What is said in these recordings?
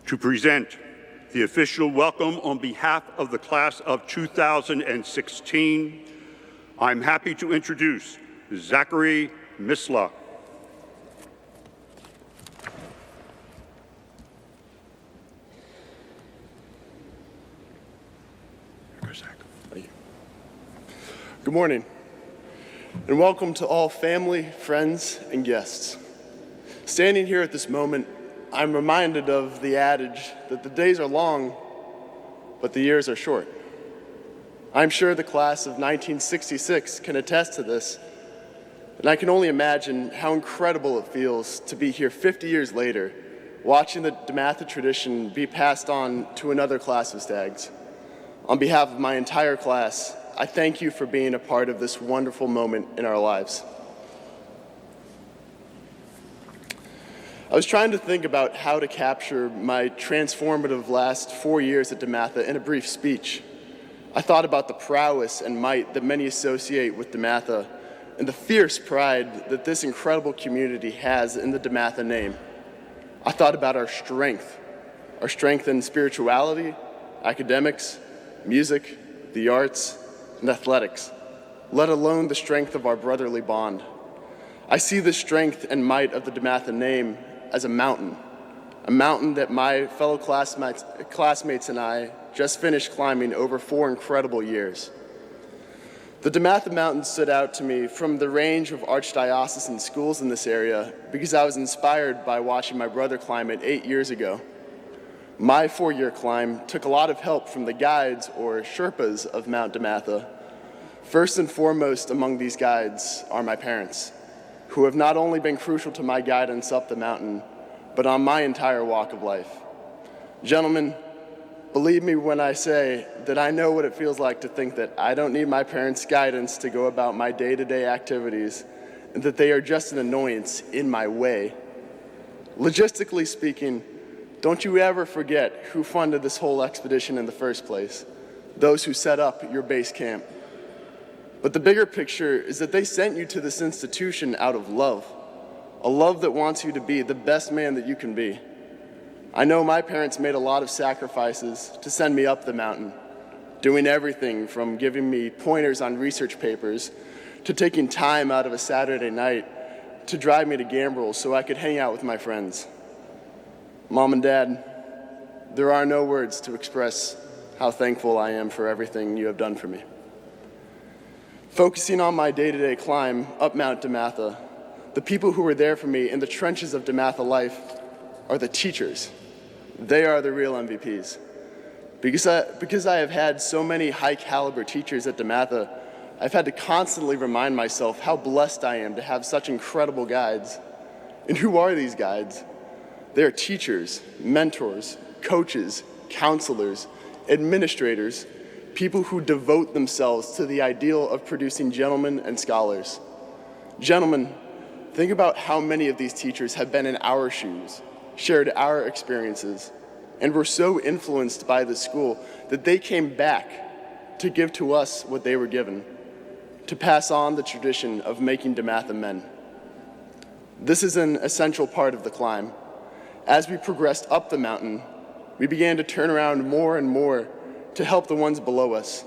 To present the official welcome on behalf of the class of 2016, I'm happy to introduce Zachary Misleh. Good morning, and welcome to all family, friends, and guests. Standing here at this moment, I'm reminded of the adage that the days are long, but the years are short. I'm sure the class of 1966 can attest to this, and I can only imagine how incredible it feels to be here 50 years later, watching the DeMatha tradition be passed on to another class of Stags. On behalf of my entire class, I thank you for being a part of this wonderful moment in our lives. I was trying to think about how to capture my transformative last 4 years at DeMatha in a brief speech. I thought about the prowess and might that many associate with DeMatha and the fierce pride that this incredible community has in the DeMatha name. I thought about our strength in spirituality, academics, music, the arts, and athletics, let alone the strength of our brotherly bond. I see the strength and might of the DeMatha name as a mountain that my fellow classmates and I just finished climbing over 4 incredible years. The DeMatha Mountain stood out to me from the range of archdiocesan schools in this area because I was inspired by watching my brother climb it 8 years ago. My 4-year climb took a lot of help from the guides or Sherpas of Mount DeMatha. First and foremost among these guides are my parents, who have not only been crucial to my guidance up the mountain, but on my entire walk of life. Gentlemen, believe me when I say that I know what it feels like to think that I don't need my parents' guidance to go about my day-to-day activities, and that they are just an annoyance in my way. Logistically speaking, don't you ever forget who funded this whole expedition in the first place, those who set up your base camp. But the bigger picture is that they sent you to this institution out of love, a love that wants you to be the best man that you can be. I know my parents made a lot of sacrifices to send me up the mountain, doing everything from giving me pointers on research papers to taking time out of a Saturday night to drive me to Gambrel so I could hang out with my friends. Mom and Dad, there are no words to express how thankful I am for everything you have done for me. Focusing on my day-to-day climb up Mount DeMatha, the people who were there for me in the trenches of DeMatha life are the teachers. They are the real MVPs. Because I have had so many high-caliber teachers at DeMatha, I've had to constantly remind myself how blessed I am to have such incredible guides. And who are these guides? They are teachers, mentors, coaches, counselors, administrators, people who devote themselves to the ideal of producing gentlemen and scholars. Gentlemen, think about how many of these teachers have been in our shoes, shared our experiences, and were so influenced by the school that they came back to give to us what they were given, to pass on the tradition of making DeMatha men. This is an essential part of the climb. As we progressed up the mountain, we began to turn around more and more to help the ones below us,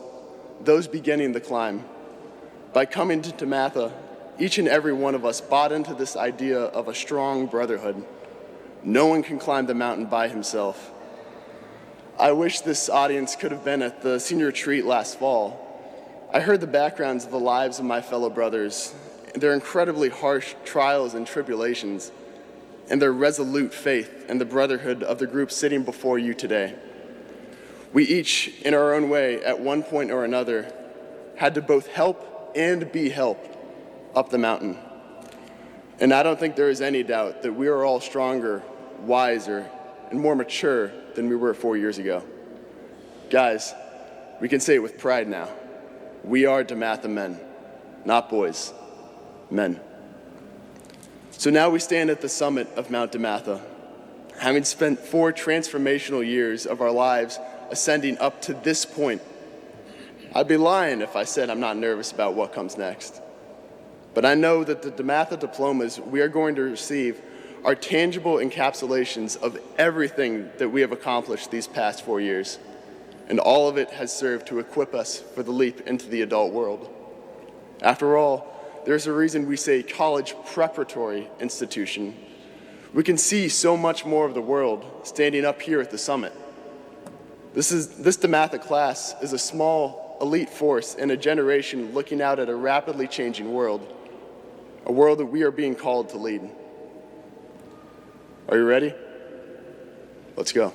those beginning the climb. By coming to DeMatha, each and every one of us bought into this idea of a strong brotherhood. No one can climb the mountain by himself. I wish this audience could have been at the senior retreat last fall. I heard the backgrounds of the lives of my fellow brothers, their incredibly harsh trials and tribulations, and their resolute faith in the brotherhood of the group sitting before you today. We each, in our own way, at one point or another, had to both help and be helped up the mountain. And I don't think there is any doubt that we are all stronger, wiser, and more mature than we were 4 years ago. Guys, we can say it with pride now. We are DeMatha men, not boys, men. So now we stand at the summit of Mount DeMatha, having spent 4 transformational years of our lives ascending up to this point. I'd be lying if I said I'm not nervous about what comes next. But I know that the DeMatha diplomas we are going to receive are tangible encapsulations of everything that we have accomplished these past 4 years, and all of it has served to equip us for the leap into the adult world. After all, there's a reason we say college preparatory institution. We can see so much more of the world standing up here at the summit. This DeMatha class is a small, elite force in a generation looking out at a rapidly changing world, a world that we are being called to lead. Are you ready? Let's go.